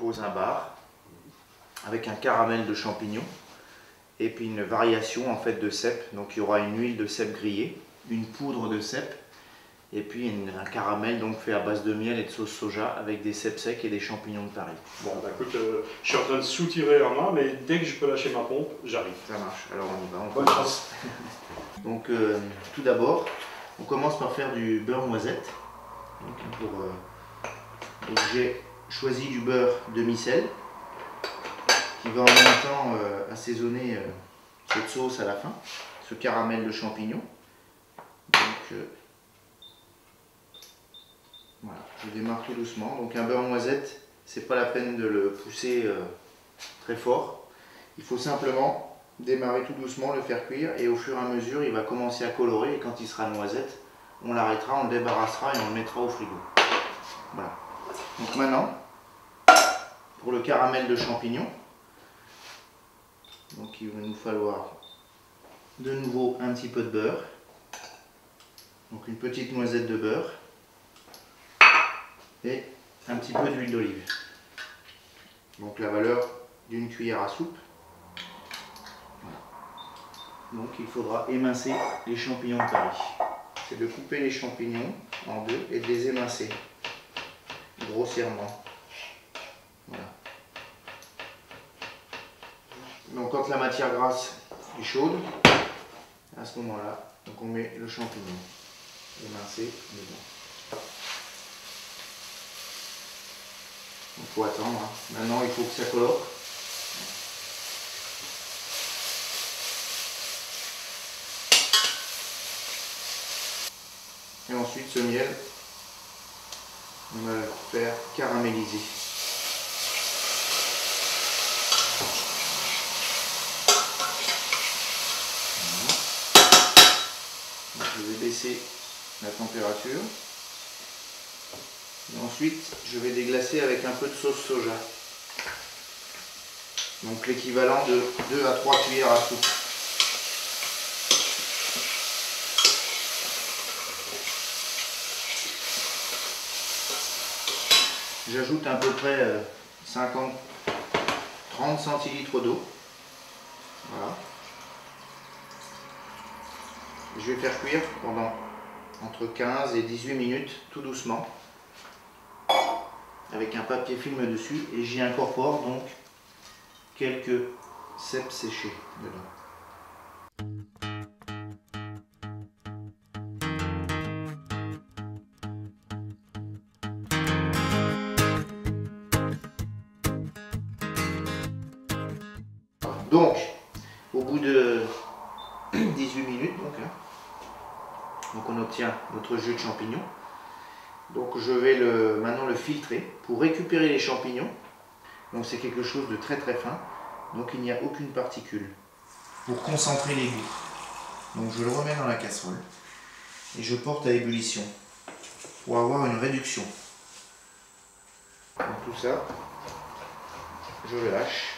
propose un bar avec un caramel de champignons et puis une variation en fait de cèpe. Donc il y aura une huile de cèpe grillée, une poudre de cèpe et puis un caramel donc fait à base de miel et de sauce soja avec des cèpes secs et des champignons de Paris. Bon bah écoute, je suis en train de soutirer à main, mais dès que je peux lâcher ma pompe, j'arrive. Ça marche, alors on y va. Bonne chance. Donc tout d'abord, on commence par faire du beurre noisette. Donc j'ai choisi du beurre demi-sel qui va en même temps assaisonner cette sauce à la fin, ce caramel de champignons. Donc voilà, je démarre tout doucement. Donc un beurre noisette, c'est pas la peine de le pousser très fort. Il faut simplement démarrer tout doucement, le faire cuire et au fur et à mesure il va commencer à colorer et quand il sera noisette, on l'arrêtera, on le débarrassera et on le mettra au frigo. Voilà. Donc maintenant, pour le caramel de champignons, donc il va nous falloir de nouveau un petit peu de beurre, donc une petite noisette de beurre et un petit peu d'huile d'olive. Donc la valeur d'une cuillère à soupe. Voilà. Donc il faudra émincer les champignons de Paris. C'est de couper les champignons en deux et de les émincer grossièrement. Voilà. Donc quand la matière grasse est chaude, à ce moment-là, donc on met le champignon émincé dedans. Il faut attendre. Maintenant il faut que ça colore. Et ensuite ce miel, on va le faire caraméliser. Donc, je vais baisser la température. Et ensuite, je vais déglacer avec un peu de sauce soja. Donc l'équivalent de 2 à 3 cuillères à soupe. J'ajoute à peu près 30 centilitres d'eau. Voilà. Je vais faire cuire pendant entre 15 et 18 minutes, tout doucement, avec un papier film dessus, et j'y incorpore donc quelques cèpes séchés dedans. Donc, au bout de 18 minutes, donc on obtient notre jus de champignons. Donc je vais maintenant le filtrer pour récupérer les champignons. Donc c'est quelque chose de très très fin, donc il n'y a aucune particule. Pour concentrer les goûts, donc je le remets dans la casserole et je porte à ébullition pour avoir une réduction. Donc tout ça, je le lâche.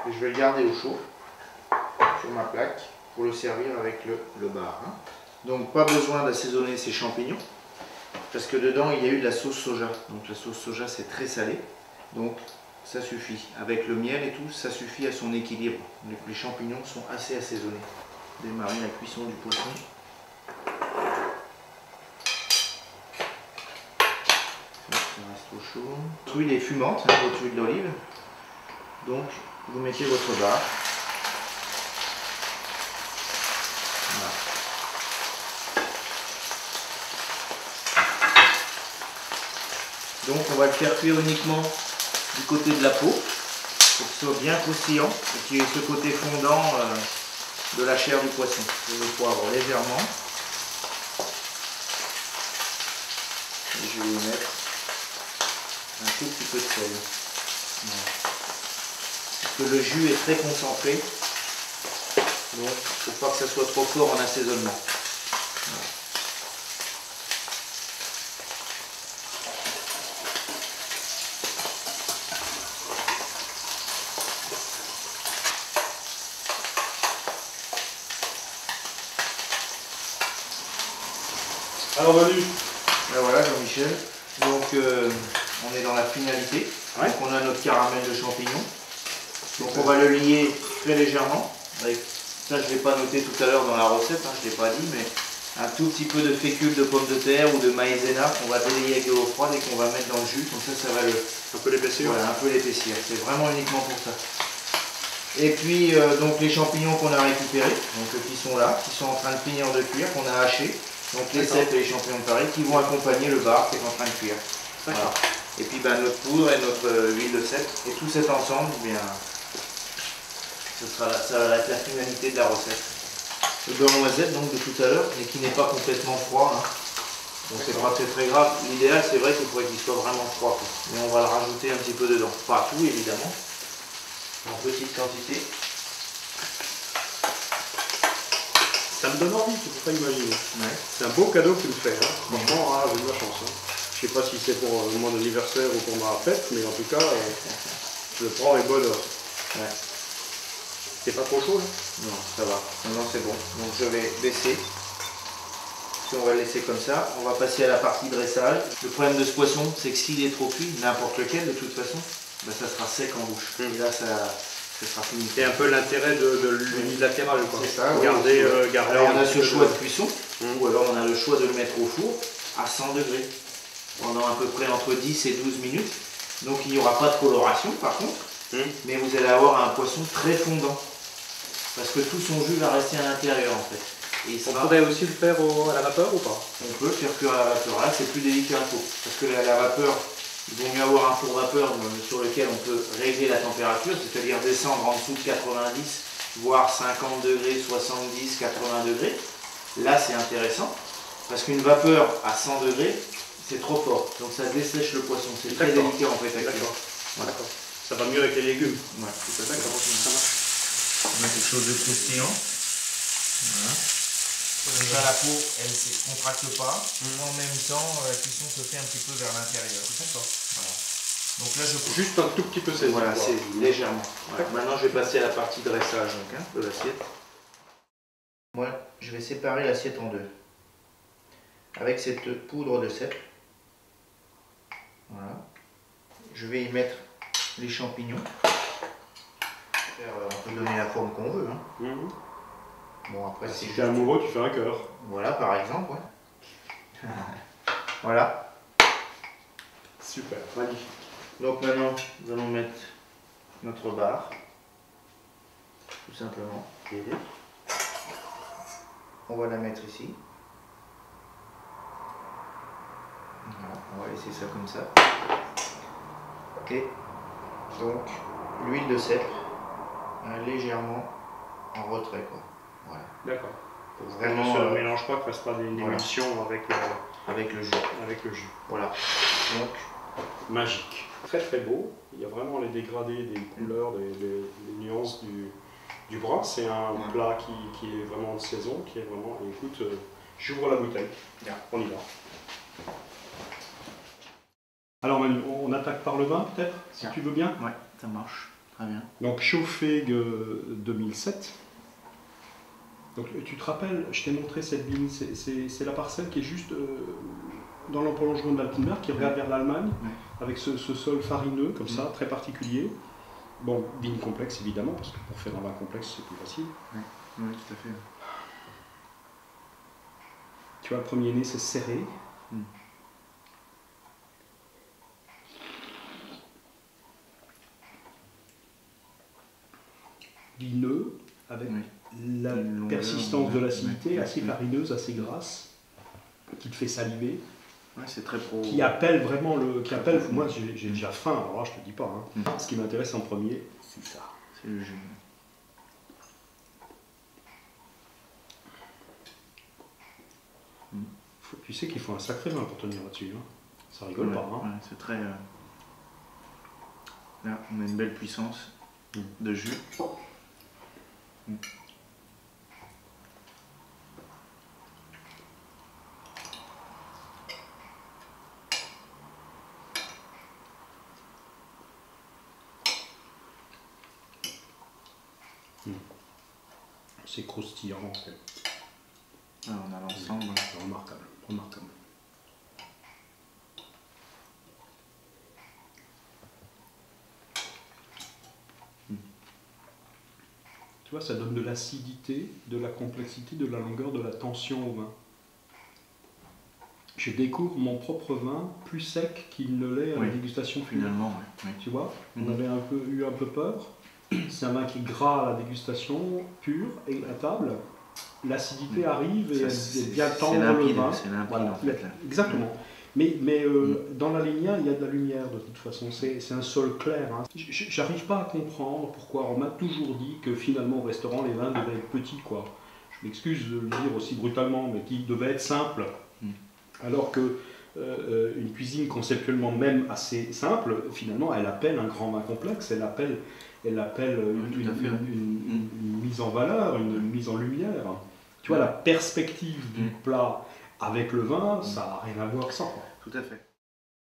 Et je vais le garder au chaud sur ma plaque pour le servir avec le bar. Donc pas besoin d'assaisonner ces champignons parce que dedans il y a eu de la sauce soja. Donc la sauce soja c'est très salé, donc ça suffit. Avec le miel et tout, ça suffit à son équilibre. Donc, les champignons sont assez assaisonnés. Démarrer la cuisson du poisson. Ça reste au chaud. Votre huile est fumante, votre huile d'olive. Donc vous mettez votre bar. Voilà. Donc on va le faire cuire uniquement du côté de la peau pour que ce soit bien croustillant et qu'il y ait ce côté fondant de la chair du poisson. Je vais le poivre légèrement. Et je vais y mettre un tout petit peu de sel. Voilà. Parce que le jus est très concentré, donc il ne faut pas que ça soit trop fort en assaisonnement. Voilà. Alors Manu. Ben voilà Jean-Michel, donc on est dans la finalité, Ouais. donc on a notre caramel de champignons, donc on va le lier très légèrement, avec, ça je ne l'ai pas noté tout à l'heure dans la recette, hein, je ne l'ai pas dit, mais un tout petit peu de fécule de pommes de terre ou de maïzena qu'on va délayer avec de l'eau froide et qu'on va mettre dans le jus, comme ça va le... Un peu l'épaissir. Voilà, un peu l'épaissir, c'est vraiment uniquement pour ça. Et puis donc les champignons qu'on a récupérés, donc qui sont là, qui sont en train de finir de cuire, qu'on a hachés. Donc les cèpes et les champignons de Paris qui vont accompagner le bar qui est en train de cuire. Voilà. Et puis ben, notre poudre et notre huile de cèpe. Et tout cet ensemble, eh bien, ça va être la finalité de la recette. Le beurre noisette donc de tout à l'heure, mais qui n'est pas complètement froid. Hein. Donc c'est pas très grave. L'idéal c'est vrai qu'il faudrait qu'il soit vraiment froid. Quoi. Mais on va le rajouter un petit peu dedans. Pas tout évidemment. En petite quantité. Ça me donne envie, tu peux pas imaginer. Ouais. C'est un beau cadeau que tu me fais. Hein. Franchement, ah, j'ai de la chance. Hein. Je sais pas si c'est pour mon anniversaire ou pour ma fête, mais en tout cas, je le prends avec bonheur. Ouais. C'est pas trop chaud là? Non, ça va. Non, c'est bon. Donc je vais baisser. Si on va le laisser comme ça, on va passer à la partie dressage. Le problème de ce poisson, c'est que s'il est trop cuit, n'importe lequel de toute façon, ben, ça sera sec en bouche. Et là, ça sera fini. C'est un peu l'intérêt de l'unilatéral. C'est ça. Garder, oui. garder alors on a ce choix de cuisson, ou alors on a le choix de le mettre au four à 100 degrés pendant à peu près entre 10 et 12 minutes. Donc il n'y aura pas de coloration par contre, mais vous allez avoir un poisson très fondant. Parce que tout son jus va rester à l'intérieur en fait. Et on pourrait aussi le faire à la vapeur ou pas? On peut le faire cuire à la vapeur. Là c'est plus délicat un four. Parce que la vapeur, il vaut mieux avoir un four vapeur sur lequel on peut régler la température, c'est-à-dire descendre en dessous de 90, voire 50 degrés, 70, 80 degrés. Là c'est intéressant. Parce qu'une vapeur à 100 degrés, c'est trop fort. Donc ça dessèche le poisson. C'est très délicat en fait à cuire. Voilà. Ça va mieux avec les légumes. Ouais, tout à fait. D'accord, ça marche. On a quelque chose de croustillant. Voilà. Déjà la peau, elle ne contracte pas. En même temps, la cuisson se fait un petit peu vers l'intérieur. D'accord. Voilà. Donc là, juste un tout petit peu saisi. Voilà, c'est légèrement. Voilà. Maintenant, je vais passer à la partie dressage donc, hein, de l'assiette. Moi, je vais séparer l'assiette en deux. Avec cette poudre de cèpe. Voilà. Je vais y mettre les champignons. On peut donner la forme qu'on veut. Hein. Bon, après, si tu es amoureux, tu fais un cœur. Voilà, par exemple. Ouais. Voilà. Super, magnifique. Donc maintenant, nous allons mettre notre barre. Tout simplement. On va la mettre ici. Voilà, on va laisser ça comme ça. Et donc, l'huile de cèpe, légèrement en retrait, quoi. Voilà. D'accord. Vraiment. Ne mélange pas, que fasse pas d'émulsion avec le jus. Avec le jus. Voilà. Donc. Magique. Très très beau. Il y a vraiment les dégradés des couleurs, les nuances du brun. C'est un plat qui est vraiment de saison, qui est vraiment. Écoute, j'ouvre la bouteille. Bien. On y va. Alors Manu, on attaque par le vin peut-être, si tu veux bien. Ouais, ça marche. Très bien. Donc Chauffeg 2007. Donc tu te rappelles, je t'ai montré cette vigne, c'est la parcelle qui est juste dans le prolongement de l'Altenberg, qui regarde vers l'Allemagne, avec ce sol farineux comme ça, très particulier. Bon, vigne complexe évidemment, parce que pour faire un vin complexe c'est plus facile. Oui, tout à fait. Tu vois, le premier nez c'est serré. Vineux, avec la persistance de l'acidité, assez farineuse, assez grasse, qui te fait saliver. Ouais, c'est très pro. Qui appelle vraiment le. Qui appelle, moi j'ai déjà faim, alors là, je te dis pas. Hein. Ce qui m'intéresse en premier, c'est ça. C'est le jus. Tu sais qu'il faut un sacré vin pour tenir là-dessus. Hein. Ça rigole pas. Hein. Ouais, c'est très. Là, on a une belle puissance de jus. C'est croustillant en fait. Ah, on a l'ensemble. C'est remarquable, remarquable. Tu vois, ça donne de l'acidité, de la complexité, de la longueur, de la tension au vin. Je découvre mon propre vin plus sec qu'il ne l'est à la dégustation finalement. Oui. Tu vois, on avait eu un peu peur. C'est un vin qui est gras à la dégustation pure et à table. L'acidité arrive et elle vient tendre le vin. C'est limpide voilà, en fait. Là. Exactement. Mais dans la lignée, il y a de la lumière de toute façon. C'est un sol clair. Hein. J'arrive pas à comprendre pourquoi on m'a toujours dit que finalement au restaurant les vins devaient être petits, quoi. Je m'excuse de le dire aussi brutalement, mais qu'ils devaient être simples. Alors que une cuisine conceptuellement même assez simple, finalement, elle appelle un grand vin complexe, elle appelle une mise en valeur, une mise en lumière. Tu vois, la perspective du plat avec le vin, ça n'a rien à voir que ça. Tout à fait.